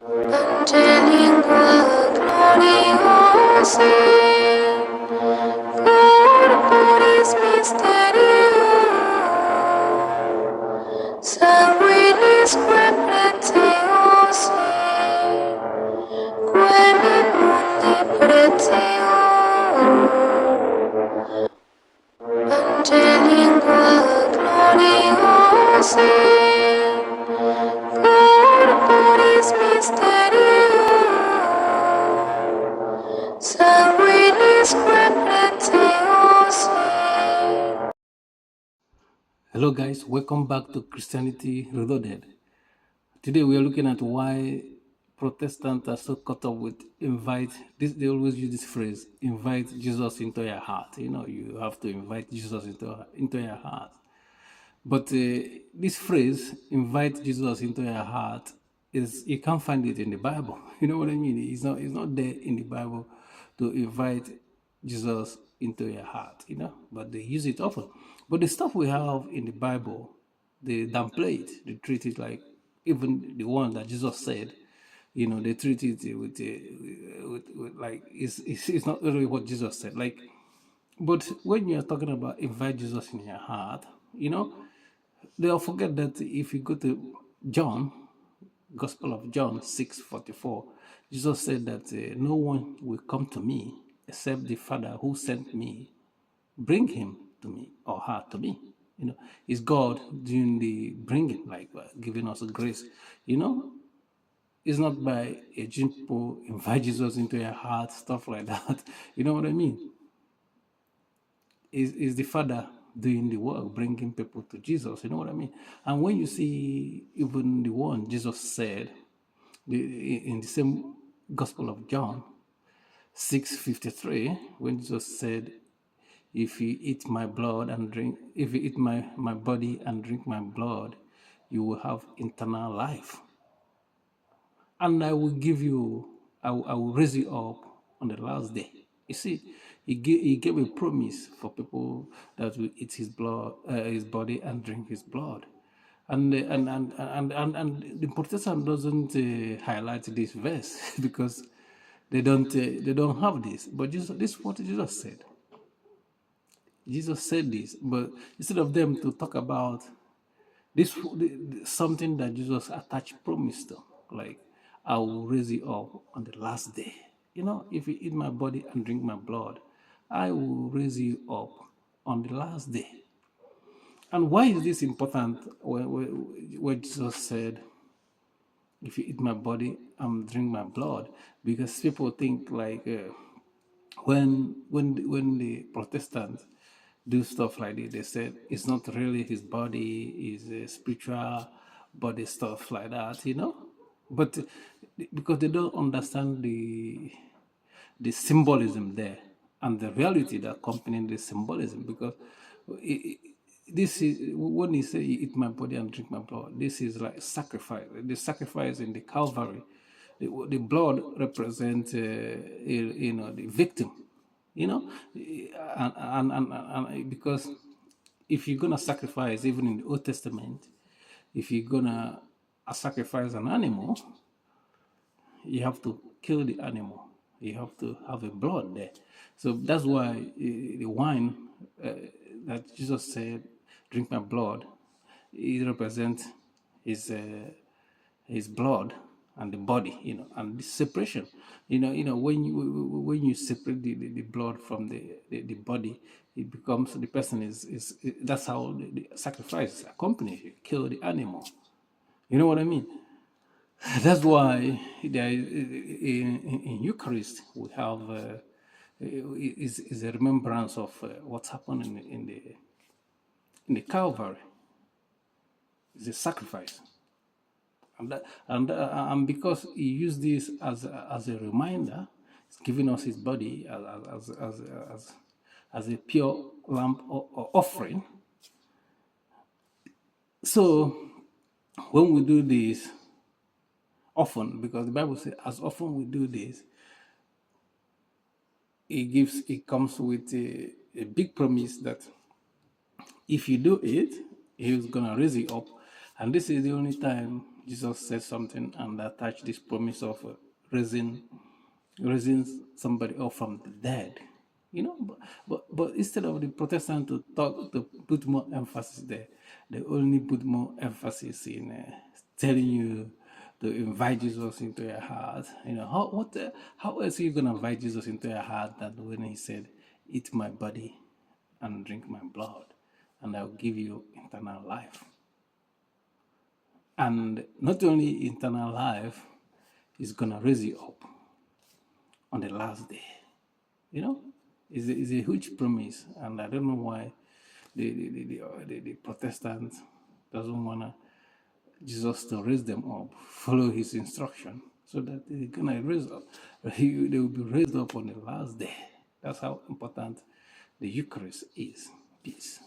Angelingua gloriosa, corporis mysterium, sanguinis preciosi, quem in mundi pretium. Angelingua gloriosa, corporis mysterium, sanguinis preciosi. Hello, guys. Welcome back to Christianity Reloaded. Today we are looking at why Protestants are so caught up with invite. They always use this phrase: "invite Jesus into your heart." You know, you have to invite Jesus into your heart. But this phrase, "invite Jesus into your heart," is you can't find it in the Bible. You know what I mean? It's not there in the Bible to invite Jesus into your heart. You know, but they use it often. But the stuff we have in the Bible, they downplay it. They treat it like even the one that Jesus said. You know, they treat it with like it's not really what Jesus said. Like, but when you're talking about invite Jesus in your heart, you know, they'll forget that if you go to John, Gospel of John 6:44, Jesus said that no one will come to me except the Father who sent me bring him to me or her to me. You know, it's God doing the bringing, like giving us a grace. You know, it's not by a people invite Jesus into your heart, stuff like that. You know what I mean? Is the Father doing the work, bringing people to Jesus. You know what I mean? And when you see even the one Jesus said in the same Gospel of John 6:53, when Jesus said, if you eat my blood and drink, if you eat my body and drink my blood, you will have eternal life. And I will give you, I will raise you up on the last day. You see, he gave a promise for people that will eat his blood, his body, and drink his blood. And the Protestant doesn't highlight this verse because they don't have this. But this is what Jesus said. Jesus said this, but instead of them to talk about this, something that Jesus attached promise to, like, I will raise you up on the last day. You know, if you eat my body and drink my blood, I will raise you up on the last day. And why is this important when Jesus said, if you eat my body and drink my blood? Because people think like when the Protestants do stuff like this, they said it's not really his body, it's a spiritual body, stuff like that, you know. But because they don't understand the symbolism there and the reality that accompanying the symbolism, because this is when he say eat my body and drink my blood, this is like sacrifice, the sacrifice in the Calvary. The blood represents you know, the victim, you know. And because if you're gonna sacrifice, even in the Old Testament, if you're gonna sacrifice an animal, you have to kill the animal. You have to have a blood there. So that's why the wine that Jesus said, "Drink my blood," it represents his blood and the body, you know, and the separation. You know, when you separate the blood from the body, it becomes the person is that's how the sacrifice accompanies. You kill the animal. You know what I mean? That's why there in Eucharist we have is a remembrance of what's happened in the Calvary. It's a sacrifice, and because he used this as a reminder, it's giving us his body as a pure lamp or offering. So when we do this often, because the Bible says as often we do this, it comes with a big promise that if you do it, he's gonna raise you up. And this is the only time Jesus said something and attached this promise of raising somebody up from the dead. You know, but instead of the Protestant to talk to put more emphasis there, they only put more emphasis in telling you to invite Jesus into your heart. You know, how else are you gonna invite Jesus into your heart than when he said, "Eat my body and drink my blood, and I'll give you eternal life." And not only eternal life, he's gonna raise you up on the last day. You know, it's a huge promise, and I don't know why the Protestants doesn't wanna Jesus to raise them up, follow his instruction, so that they're gonna raise up. They will be raised up on the last day. That's how important the Eucharist is. Peace.